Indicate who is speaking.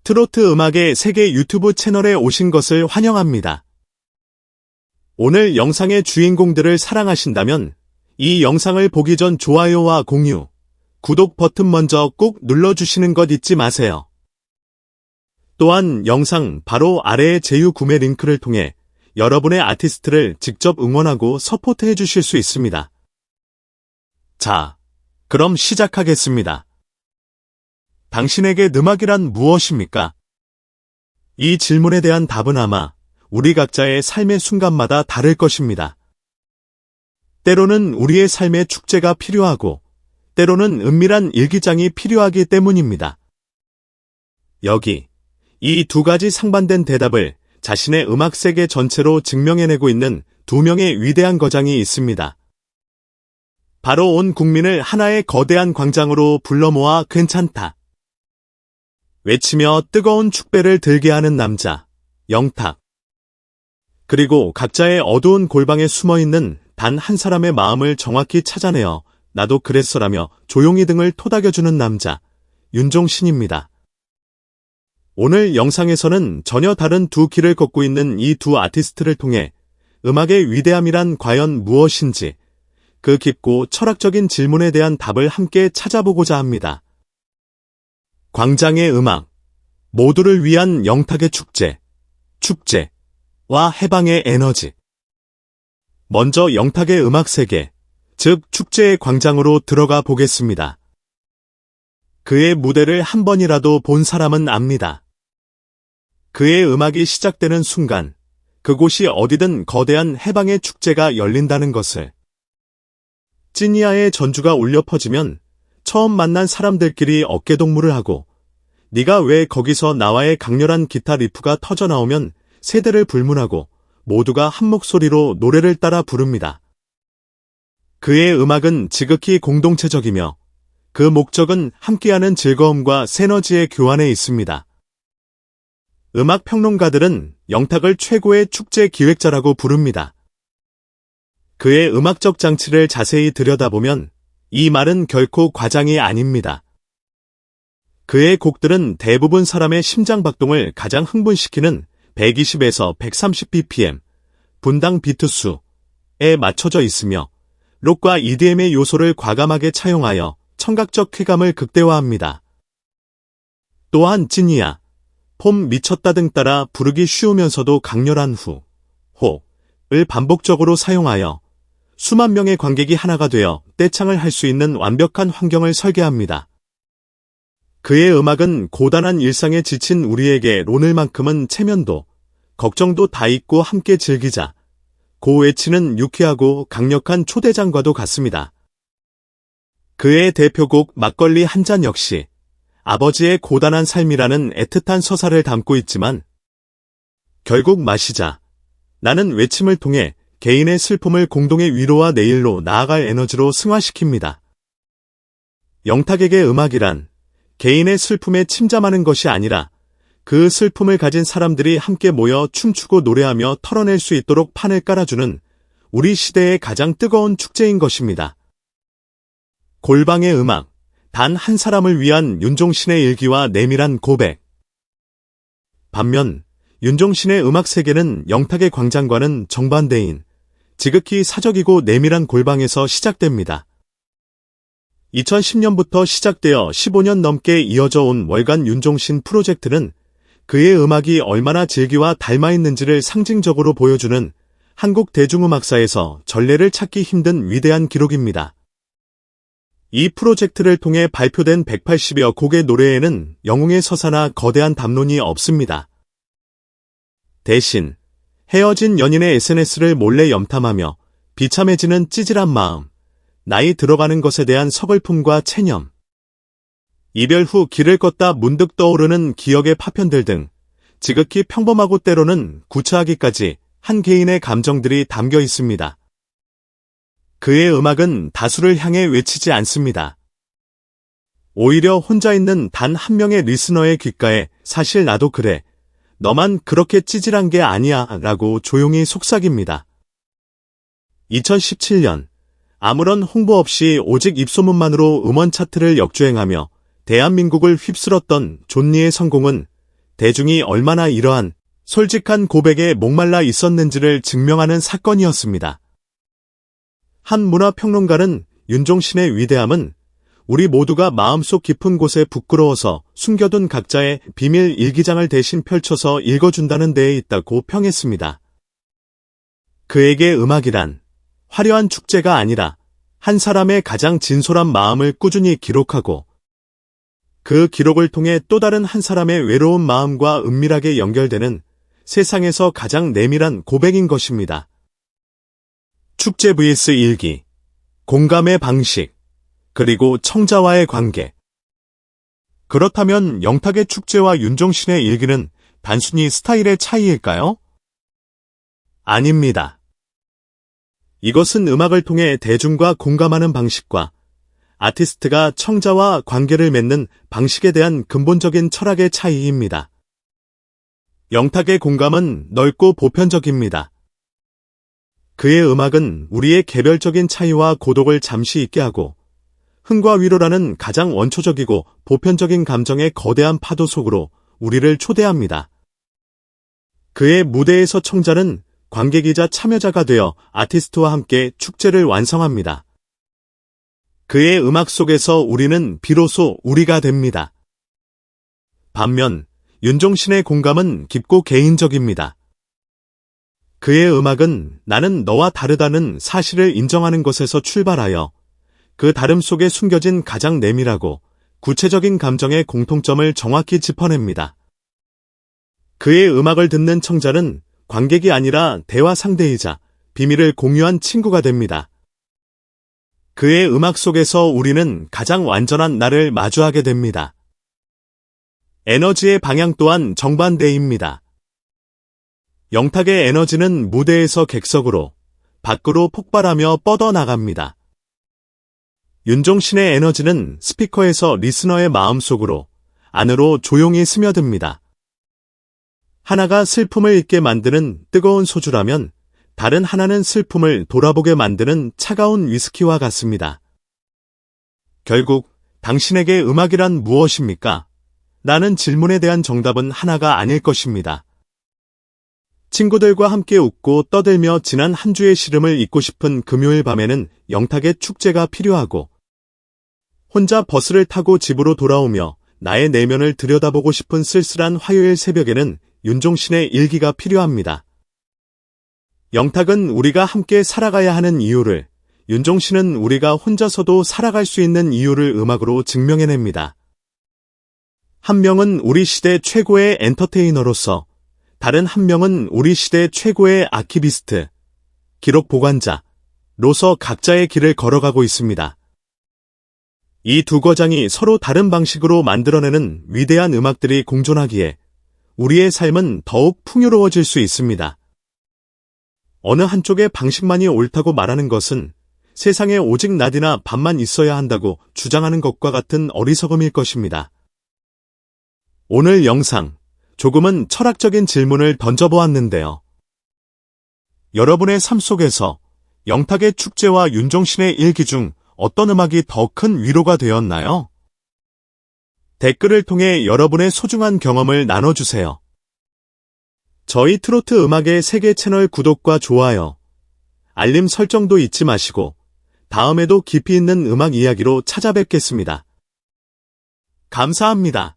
Speaker 1: 트로트 음악의 세계 유튜브 채널에 오신 것을 환영합니다. 오늘 영상의 주인공들을 사랑하신다면 이 영상을 보기 전 좋아요와 공유, 구독 버튼 먼저 꼭 눌러주시는 것 잊지 마세요. 또한 영상 바로 아래의 제휴 구매 링크를 통해 여러분의 아티스트를 직접 응원하고 서포트해 주실 수 있습니다. 자, 그럼 시작하겠습니다. 당신에게 음악이란 무엇입니까? 이 질문에 대한 답은 아마 우리 각자의 삶의 순간마다 다를 것입니다. 때로는 우리의 삶에 축제가 필요하고, 때로는 은밀한 일기장이 필요하기 때문입니다. 여기 이 두 가지 상반된 대답을 자신의 음악 세계 전체로 증명해내고 있는 두 명의 위대한 거장이 있습니다. 바로 온 국민을 하나의 거대한 광장으로 불러 모아 괜찮다 외치며 뜨거운 축배를 들게 하는 남자, 영탁. 그리고 각자의 어두운 골방에 숨어있는 단 한 사람의 마음을 정확히 찾아내어 나도 그랬어라며 조용히 등을 토닥여주는 남자, 윤종신입니다. 오늘 영상에서는 전혀 다른 두 길을 걷고 있는 이 두 아티스트를 통해 음악의 위대함이란 과연 무엇인지, 그 깊고 철학적인 질문에 대한 답을 함께 찾아보고자 합니다. 광장의 음악, 모두를 위한 영탁의 축제, 축제와 해방의 에너지. 먼저 영탁의 음악 세계, 즉 축제의 광장으로 들어가 보겠습니다. 그의 무대를 한 번이라도 본 사람은 압니다. 그의 음악이 시작되는 순간, 그곳이 어디든 거대한 해방의 축제가 열린다는 것을. 찐이야의 전주가 울려 퍼지면 처음 만난 사람들끼리 어깨동무를 하고, 네가 왜 거기서 나와의 강렬한 기타 리프가 터져나오면 세대를 불문하고 모두가 한 목소리로 노래를 따라 부릅니다. 그의 음악은 지극히 공동체적이며 그 목적은 함께하는 즐거움과 새너지의 교환에 있습니다. 음악 평론가들은 영탁을 최고의 축제 기획자라고 부릅니다. 그의 음악적 장치를 자세히 들여다보면 이 말은 결코 과장이 아닙니다. 그의 곡들은 대부분 사람의 심장박동을 가장 흥분시키는 120에서 130bpm, 분당 비트수에 맞춰져 있으며 록과 EDM의 요소를 과감하게 차용하여 청각적 쾌감을 극대화합니다. 또한 찐이야, 폼 미쳤다 등 따라 부르기 쉬우면서도 강렬한 호를 반복적으로 사용하여 수만 명의 관객이 하나가 되어 떼창을 할 수 있는 완벽한 환경을 설계합니다. 그의 음악은 고단한 일상에 지친 우리에게 오늘만큼은 체면도, 걱정도 다 잊고 함께 즐기자 고 외치는 유쾌하고 강력한 초대장과도 같습니다. 그의 대표곡 막걸리 한 잔 역시 아버지의 고단한 삶이라는 애틋한 서사를 담고 있지만 결국 마시자 나는 외침을 통해 개인의 슬픔을 공동의 위로와 내일로 나아갈 에너지로 승화시킵니다. 영탁에게 음악이란 개인의 슬픔에 침잠하는 것이 아니라 그 슬픔을 가진 사람들이 함께 모여 춤추고 노래하며 털어낼 수 있도록 판을 깔아주는 우리 시대의 가장 뜨거운 축제인 것입니다. 골방의 음악, 단 한 사람을 위한 윤종신의 일기와 내밀한 고백. 반면 윤종신의 음악 세계는 영탁의 광장과는 정반대인 지극히 사적이고 내밀한 골방에서 시작됩니다. 2010년부터 시작되어 15년 넘게 이어져 온 월간 윤종신 프로젝트는 그의 음악이 얼마나 질기와 닮아있는지를 상징적으로 보여주는 한국 대중음악사에서 전례를 찾기 힘든 위대한 기록입니다. 이 프로젝트를 통해 발표된 180여 곡의 노래에는 영웅의 서사나 거대한 담론이 없습니다. 대신 헤어진 연인의 SNS를 몰래 염탐하며 비참해지는 찌질한 마음, 나이 들어가는 것에 대한 서글픔과 체념, 이별 후 길을 걷다 문득 떠오르는 기억의 파편들 등 지극히 평범하고 때로는 구차하기까지 한 개인의 감정들이 담겨 있습니다. 그의 음악은 다수를 향해 외치지 않습니다. 오히려 혼자 있는 단 한 명의 리스너의 귓가에 사실 나도 그래, 너만 그렇게 찌질한 게 아니야 라고 조용히 속삭입니다. 2017년 아무런 홍보 없이 오직 입소문만으로 음원 차트를 역주행하며 대한민국을 휩쓸었던 존니의 성공은 대중이 얼마나 이러한 솔직한 고백에 목말라 있었는지를 증명하는 사건이었습니다. 한 문화평론가는 윤종신의 위대함은 우리 모두가 마음속 깊은 곳에 부끄러워서 숨겨둔 각자의 비밀 일기장을 대신 펼쳐서 읽어준다는 데에 있다고 평했습니다. 그에게 음악이란 화려한 축제가 아니라 한 사람의 가장 진솔한 마음을 꾸준히 기록하고 그 기록을 통해 또 다른 한 사람의 외로운 마음과 은밀하게 연결되는 세상에서 가장 내밀한 고백인 것입니다. 축제 vs 일기, 공감의 방식, 그리고 청자와의 관계. 그렇다면 영탁의 축제와 윤종신의 일기는 단순히 스타일의 차이일까요? 아닙니다. 이것은 음악을 통해 대중과 공감하는 방식과 아티스트가 청자와 관계를 맺는 방식에 대한 근본적인 철학의 차이입니다. 영탁의 공감은 넓고 보편적입니다. 그의 음악은 우리의 개별적인 차이와 고독을 잠시 잊게 하고 흥과 위로라는 가장 원초적이고 보편적인 감정의 거대한 파도 속으로 우리를 초대합니다. 그의 무대에서 청자는 관객이자 참여자가 되어 아티스트와 함께 축제를 완성합니다. 그의 음악 속에서 우리는 비로소 우리가 됩니다. 반면 윤종신의 공감은 깊고 개인적입니다. 그의 음악은 나는 너와 다르다는 사실을 인정하는 것에서 출발하여 그 다름 속에 숨겨진 가장 내밀하고 구체적인 감정의 공통점을 정확히 짚어냅니다. 그의 음악을 듣는 청자는 관객이 아니라 대화 상대이자 비밀을 공유한 친구가 됩니다. 그의 음악 속에서 우리는 가장 완전한 나를 마주하게 됩니다. 에너지의 방향 또한 정반대입니다. 영탁의 에너지는 무대에서 객석으로, 밖으로 폭발하며 뻗어나갑니다. 윤종신의 에너지는 스피커에서 리스너의 마음속으로, 안으로 조용히 스며듭니다. 하나가 슬픔을 잊게 만드는 뜨거운 소주라면 다른 하나는 슬픔을 돌아보게 만드는 차가운 위스키와 같습니다. 결국 당신에게 음악이란 무엇입니까? 라는 질문에 대한 정답은 하나가 아닐 것입니다. 친구들과 함께 웃고 떠들며 지난 한 주의 시름을 잊고 싶은 금요일 밤에는 영탁의 축제가 필요하고 혼자 버스를 타고 집으로 돌아오며 나의 내면을 들여다보고 싶은 쓸쓸한 화요일 새벽에는 윤종신의 일기가 필요합니다. 영탁은 우리가 함께 살아가야 하는 이유를, 윤종신은 우리가 혼자서도 살아갈 수 있는 이유를 음악으로 증명해냅니다. 한 명은 우리 시대 최고의 엔터테이너로서, 다른 한 명은 우리 시대 최고의 아키비스트, 기록 보관자로서 각자의 길을 걸어가고 있습니다. 이 두 거장이 서로 다른 방식으로 만들어내는 위대한 음악들이 공존하기에 우리의 삶은 더욱 풍요로워질 수 있습니다. 어느 한쪽의 방식만이 옳다고 말하는 것은 세상에 오직 낮이나 밤만 있어야 한다고 주장하는 것과 같은 어리석음일 것입니다. 오늘 영상, 조금은 철학적인 질문을 던져보았는데요. 여러분의 삶 속에서 영탁의 축제와 윤종신의 일기 중 어떤 음악이 더 큰 위로가 되었나요? 댓글을 통해 여러분의 소중한 경험을 나눠주세요. 저희 트로트 음악의 세계 채널 구독과 좋아요, 알림 설정도 잊지 마시고 다음에도 깊이 있는 음악 이야기로 찾아뵙겠습니다. 감사합니다.